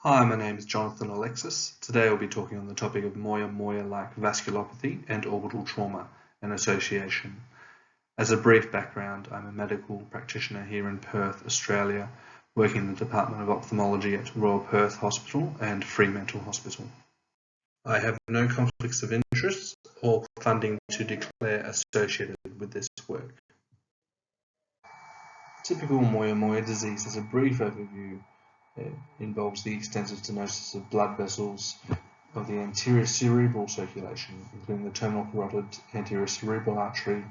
Hi, my name is Jonathan Alexis. Today I'll be talking on the topic of moya-moya-like vasculopathy and orbital trauma and association. As a brief background, I'm a medical practitioner here in Perth, Australia, working in the Department of Ophthalmology at Royal Perth Hospital and Fremantle Hospital. I have no conflicts of interest or funding to declare associated with this work. Typical moya-moya disease, as a brief overview, involves the extensive stenosis of blood vessels of the anterior cerebral circulation, including the terminal carotid, anterior cerebral artery,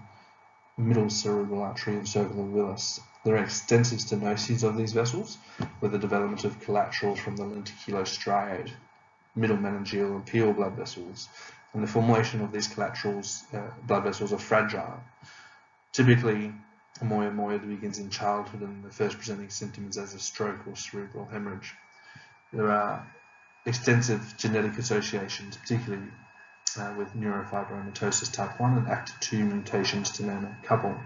middle cerebral artery, and cervical villus. There are extensive stenoses of these vessels, with the development of collaterals from the lenticulostriate, middle meningeal and peel blood vessels, and the formation of these collaterals, blood vessels, are fragile. Typically, moya-moya begins in childhood, and the first presenting symptoms as a stroke or cerebral hemorrhage. There are extensive genetic associations, particularly with neurofibromatosis type 1 and ACT2 mutations, to name a couple.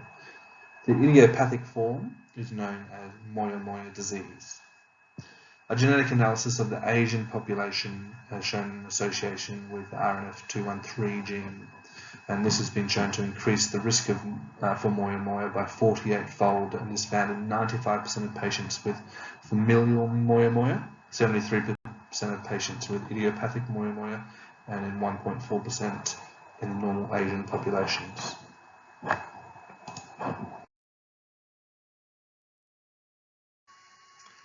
The idiopathic form is known as moya-moya disease. A genetic analysis of the Asian population has shown an association with the RNF213 gene, and this has been shown to increase the risk of for moya-moya by 48-fold, and is found in 95% of patients with familial moya-moya, 73% of patients with idiopathic moya-moya, and in 1.4% in the normal Asian populations.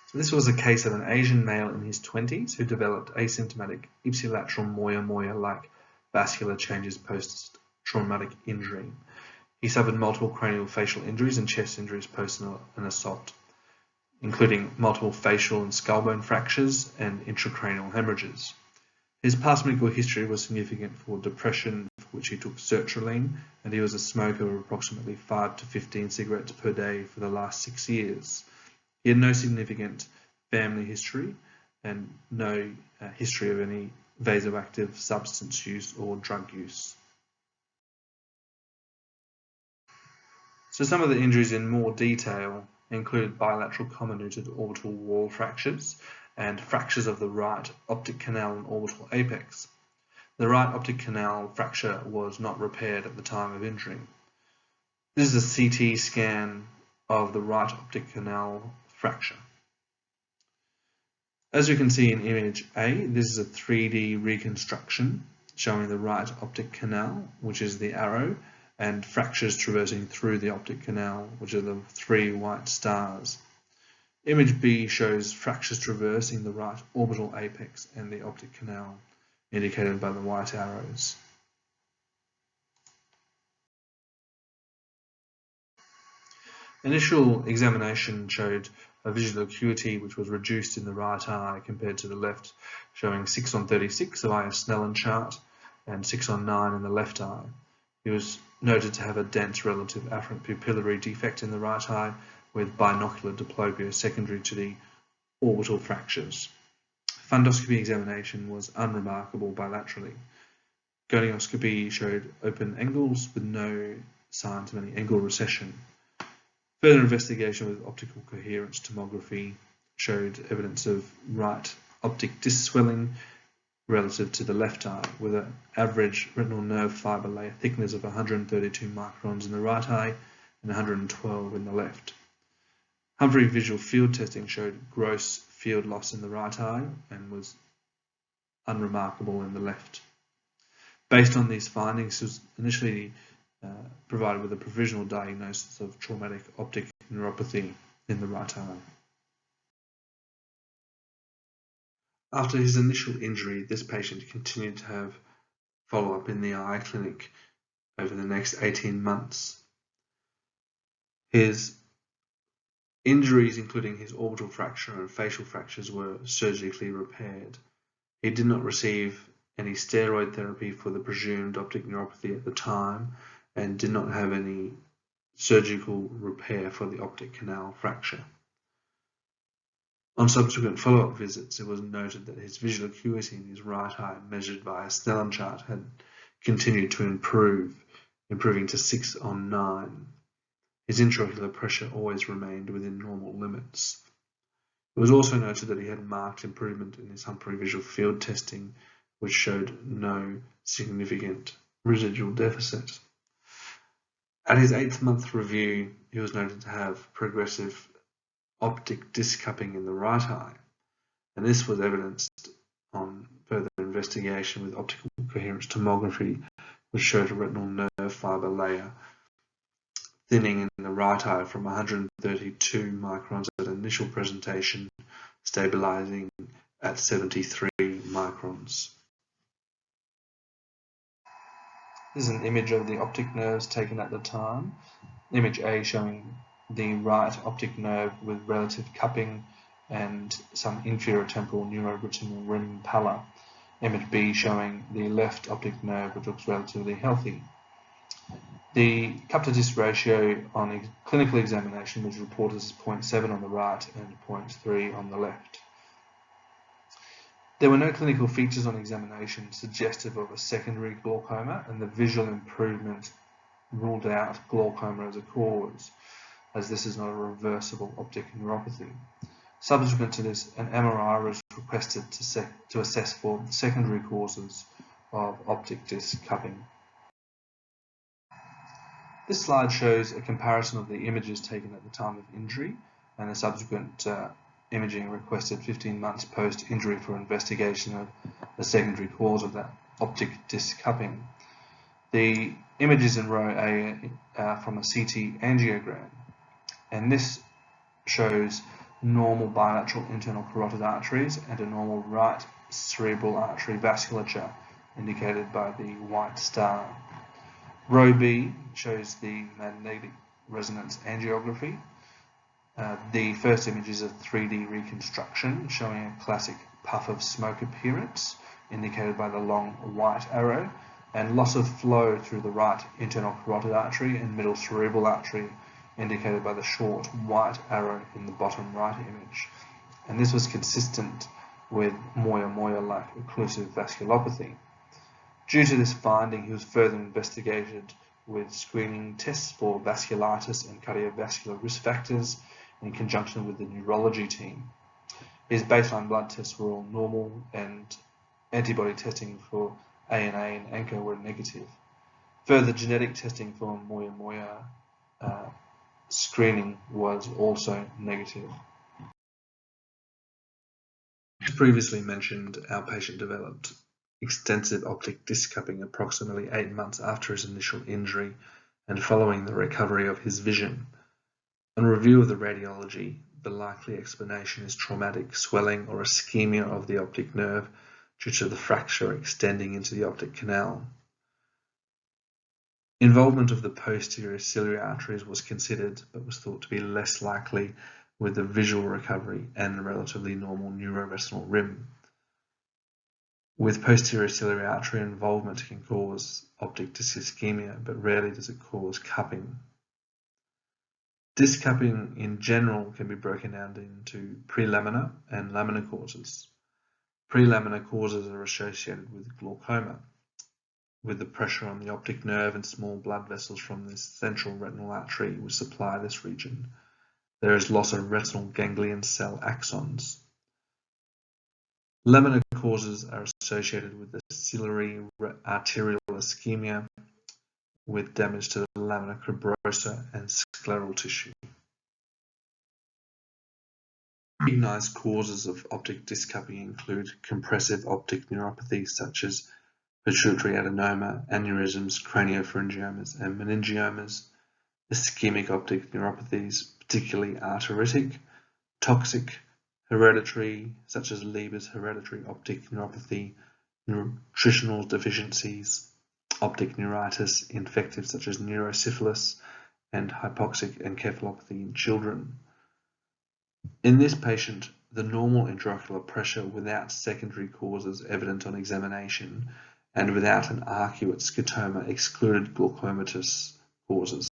So this was a case of an Asian male in his 20s who developed asymptomatic ipsilateral moya-moya-like vascular changes post-traumatic injury. He suffered multiple cranial facial injuries and chest injuries post an assault, including multiple facial and skull bone fractures and intracranial hemorrhages. His past medical history was significant for depression, for which he took sertraline, and he was a smoker of approximately 5 to 15 cigarettes per day for the last 6 years. He had no significant family history and no history of any vasoactive substance use or drug use. So some of the injuries in more detail included bilateral comminuted orbital wall fractures and fractures of the right optic canal and orbital apex. The right optic canal fracture was not repaired at the time of injury. This is a CT scan of the right optic canal fracture. As you can see in image A, this is a 3D reconstruction showing the right optic canal, which is the arrow, and fractures traversing through the optic canal, which are the 3 white stars. Image B shows fractures traversing the right orbital apex and the optic canal, indicated by the white arrows. Initial examination showed a visual acuity which was reduced in the right eye compared to the left, showing 6/36 of I.S. Snellen chart and 6/9 in the left eye. He was noted to have a dense relative afferent pupillary defect in the right eye with binocular diplopia secondary to the orbital fractures. Fundoscopy examination was unremarkable bilaterally. Gonioscopy showed open angles with no signs of any angle recession. Further investigation with optical coherence tomography showed evidence of right optic disc swelling relative to the left eye, with an average retinal nerve fibre layer thickness of 132 microns in the right eye and 112 in the left. Humphrey visual field testing showed gross field loss in the right eye and was unremarkable in the left. Based on these findings, he was initially provided with a provisional diagnosis of traumatic optic neuropathy in the right eye. After his initial injury, this patient continued to have follow-up in the eye clinic over the next 18 months. His injuries, including his orbital fracture and facial fractures, were surgically repaired. He did not receive any steroid therapy for the presumed optic neuropathy at the time, and did not have any surgical repair for the optic canal fracture. On subsequent follow-up visits, it was noted that his visual acuity in his right eye, measured by a Snellen chart, had continued to improve, improving to 6/9. His intraocular pressure always remained within normal limits. It was also noted that he had marked improvement in his Humphrey visual field testing, which showed no significant residual deficit. At his 8th-month review, he was noted to have progressive optic disc cupping in the right eye, and this was evidenced on further investigation with optical coherence tomography, which showed a retinal nerve fibre layer thinning in the right eye from 132 microns at initial presentation, stabilizing at 73 microns. This is an image of the optic nerves taken at the time. Image A showing the right optic nerve with relative cupping and some inferior temporal neuroretinal rim pallor. Image B showing the left optic nerve, which looks relatively healthy. The cup-to-disc ratio on clinical examination was reported as 0.7 on the right and 0.3 on the left. There were no clinical features on examination suggestive of a secondary glaucoma, and the visual improvement ruled out glaucoma as a cause, as this is not a reversible optic neuropathy. Subsequent to this, an MRI was requested to assess for secondary causes of optic disc cupping. This slide shows a comparison of the images taken at the time of injury and the subsequent imaging requested 15 months post-injury for investigation of the secondary cause of that optic disc cupping. The images in row A are from a CT angiogram, and this shows normal bilateral internal carotid arteries and a normal right cerebral artery vasculature indicated by the white star. Row B shows the magnetic resonance angiography. The first image is a 3D reconstruction showing a classic puff of smoke appearance indicated by the long white arrow, and loss of flow through the right internal carotid artery and middle cerebral artery indicated by the short white arrow in the bottom right image. And this was consistent with moya-moya-like occlusive vasculopathy. Due to this finding, he was further investigated with screening tests for vasculitis and cardiovascular risk factors in conjunction with the neurology team. His baseline blood tests were all normal, and antibody testing for ANA and ANCA were negative. Further genetic testing for moya-moya screening was also negative. As previously mentioned, our patient developed extensive optic disc cupping approximately 8 months after his initial injury and following the recovery of his vision. On review of the radiology, the likely explanation is traumatic swelling or ischemia of the optic nerve due to the fracture extending into the optic canal. Involvement of the posterior ciliary arteries was considered, but was thought to be less likely with the visual recovery and relatively normal neuroretinal rim. With posterior ciliary artery involvement can cause optic disc ischemia, but rarely does it cause cupping. Disc cupping in general can be broken down into prelaminar and laminar causes. Prelaminar causes are associated with glaucoma, with the pressure on the optic nerve and small blood vessels from the central retinal artery which supply this region. There is loss of retinal ganglion cell axons. Laminar causes are associated with the ciliary arterial ischemia with damage to the lamina cribrosa and scleral tissue. Recognized causes of optic disc cupping include compressive optic neuropathy such as pituitary adenoma, aneurysms, craniopharyngiomas, and meningiomas, ischemic optic neuropathies, particularly arteritic, toxic, hereditary, such as Leber's hereditary optic neuropathy, nutritional deficiencies, optic neuritis, infective such as neurosyphilis, and hypoxic encephalopathy in children. In this patient, the normal intraocular pressure without secondary causes evident on examination and without an arcuate scotoma excluded glaucomatous causes.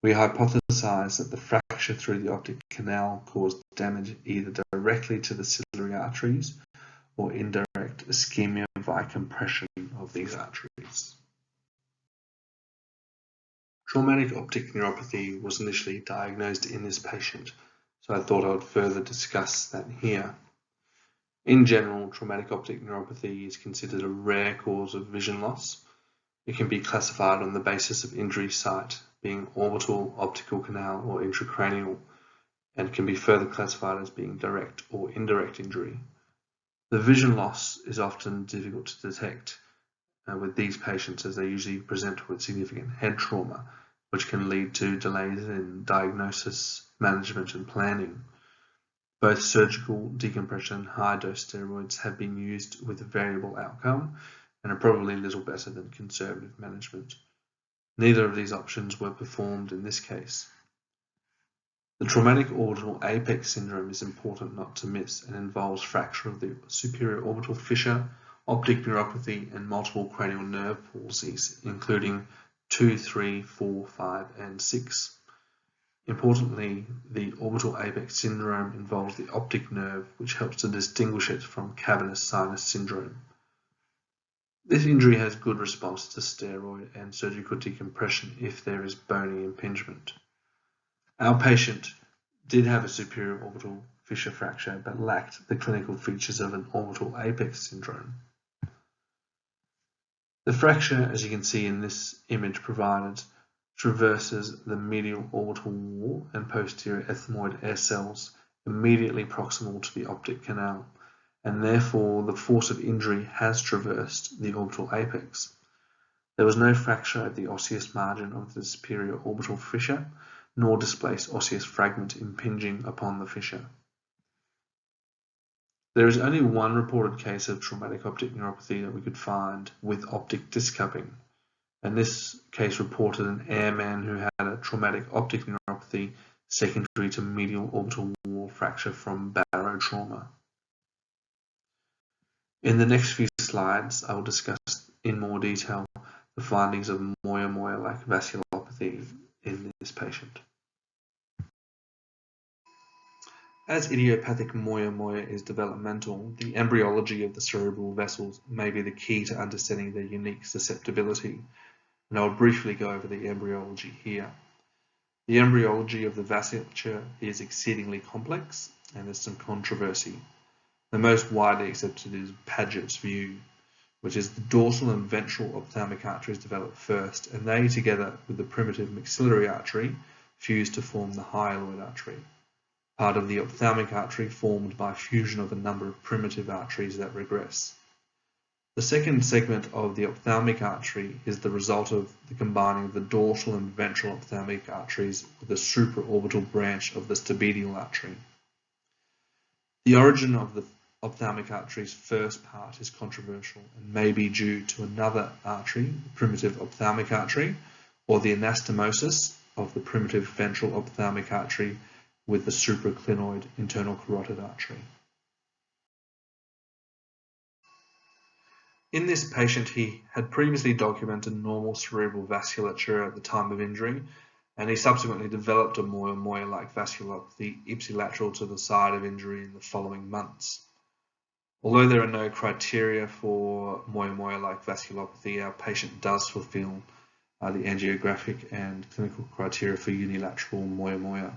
We hypothesized that the fracture through the optic canal caused damage either directly to the ciliary arteries or indirect ischemia via compression of these arteries. Traumatic optic neuropathy was initially diagnosed in this patient so I thought I would further discuss that here. In general, traumatic optic neuropathy is considered a rare cause of vision loss. It can be classified on the basis of injury site, being orbital, optical canal, or intracranial, and can be further classified as being direct or indirect injury. The vision loss is often difficult to detect with these patients, as they usually present with significant head trauma, which can lead to delays in diagnosis, management, and planning. Both surgical decompression and high-dose steroids have been used with a variable outcome and are probably little better than conservative management. Neither of these options were performed in this case. The traumatic orbital apex syndrome is important not to miss and involves fracture of the superior orbital fissure, optic neuropathy, and multiple cranial nerve palsies, including 2, 3, 4, 5, and 6. Importantly, the orbital apex syndrome involves the optic nerve, which helps to distinguish it from cavernous sinus syndrome. This injury has good response to steroid and surgical decompression if there is bony impingement. Our patient did have a superior orbital fissure fracture but lacked the clinical features of an orbital apex syndrome. The fracture, as you can see in this image provided, traverses the medial orbital wall and posterior ethmoid air cells immediately proximal to the optic canal, and therefore the force of injury has traversed the orbital apex. There was no fracture at the osseous margin of the superior orbital fissure, nor displaced osseous fragment impinging upon the fissure. There is only one reported case of traumatic optic neuropathy that we could find with optic disc cupping, and this case reported an airman who had a traumatic optic neuropathy secondary to medial orbital wall fracture from baro trauma. In the next few slides, I will discuss in more detail the findings of moya-moya-like vasculopathy in this patient. As idiopathic moya-moya is developmental, the embryology of the cerebral vessels may be the key to understanding their unique susceptibility, and I'll briefly go over the embryology here. The embryology of the vasculature is exceedingly complex, and there's some controversy. The most widely accepted is Paget's view, which is the dorsal and ventral ophthalmic arteries develop first, and they, together with the primitive maxillary artery, fuse to form the hyaloid artery, part of the ophthalmic artery formed by fusion of a number of primitive arteries that regress. The second segment of the ophthalmic artery is the result of the combining of the dorsal and ventral ophthalmic arteries with the supraorbital branch of the stapedial artery. The origin of the ophthalmic artery's first part is controversial and may be due to another artery, the primitive ophthalmic artery, or the anastomosis of the primitive ventral ophthalmic artery with the supraclinoid internal carotid artery. In this patient, he had previously documented normal cerebral vasculature at the time of injury, and he subsequently developed a moya-moya-like vasculopathy ipsilateral to the site of injury in the following months. Although there are no criteria for moya-moya-like vasculopathy, our patient does fulfill the angiographic and clinical criteria for unilateral moya-moya.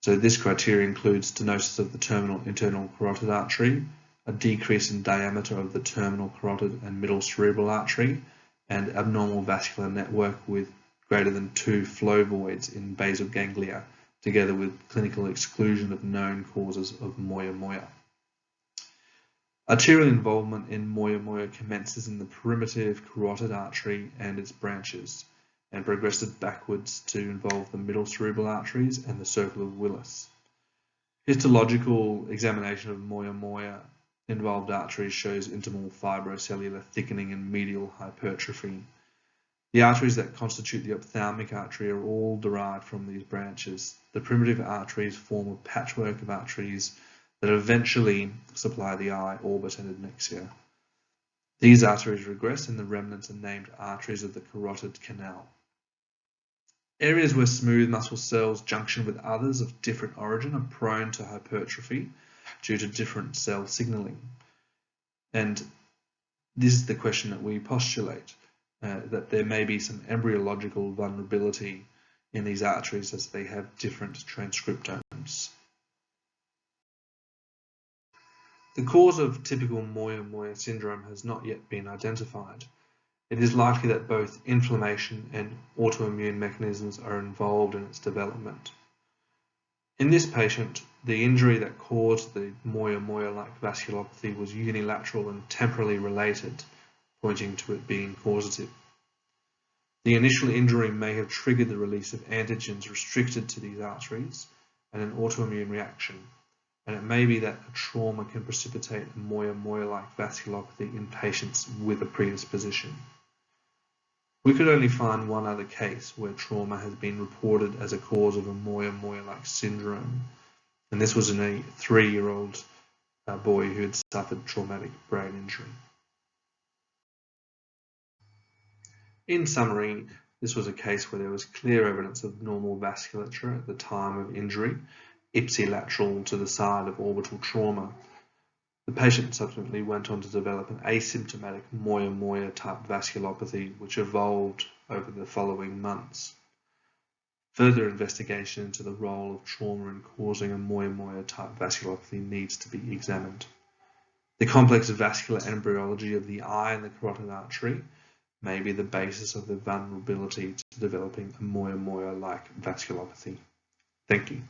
So this criteria includes stenosis of the terminal internal carotid artery, a decrease in diameter of the terminal carotid and middle cerebral artery, and abnormal vascular network with greater than 2 flow voids in basal ganglia, together with clinical exclusion of known causes of moya-moya. Arterial involvement in moya-moya commences in the primitive carotid artery and its branches, and progresses backwards to involve the middle cerebral arteries and the circle of Willis. Histological examination of moya-moya involved arteries shows intimal fibrocellular thickening and medial hypertrophy. The arteries that constitute the ophthalmic artery are all derived from these branches. The primitive arteries form a patchwork of arteries that eventually supply the eye, orbit, and adnexia. These arteries regress, and the remnants are named arteries of the carotid canal. Areas where smooth muscle cells junction with others of different origin are prone to hypertrophy due to different cell signaling. And this is the question that we postulate, that there may be some embryological vulnerability in these arteries as they have different transcriptomes. The cause of typical Moya-Moya syndrome has not yet been identified. It is likely that both inflammation and autoimmune mechanisms are involved in its development. In this patient, the injury that caused the Moya-Moya-like vasculopathy was unilateral and temporally related, pointing to it being causative. The initial injury may have triggered the release of antigens restricted to these arteries and an autoimmune reaction, and it may be that a trauma can precipitate a Moya-Moya-like vasculopathy in patients with a predisposition. We could only find one other case where trauma has been reported as a cause of a Moya-Moya-like syndrome, and this was in a 3-year-old boy who had suffered traumatic brain injury. In summary, this was a case where there was clear evidence of normal vasculature at the time of injury, ipsilateral to the side of orbital trauma. The patient subsequently went on to develop an asymptomatic Moya-Moya type vasculopathy, which evolved over the following months. Further investigation into the role of trauma in causing a Moya-Moya type vasculopathy needs to be examined. The complex vascular embryology of the eye and the carotid artery may be the basis of the vulnerability to developing a Moya-Moya-like vasculopathy. Thank you.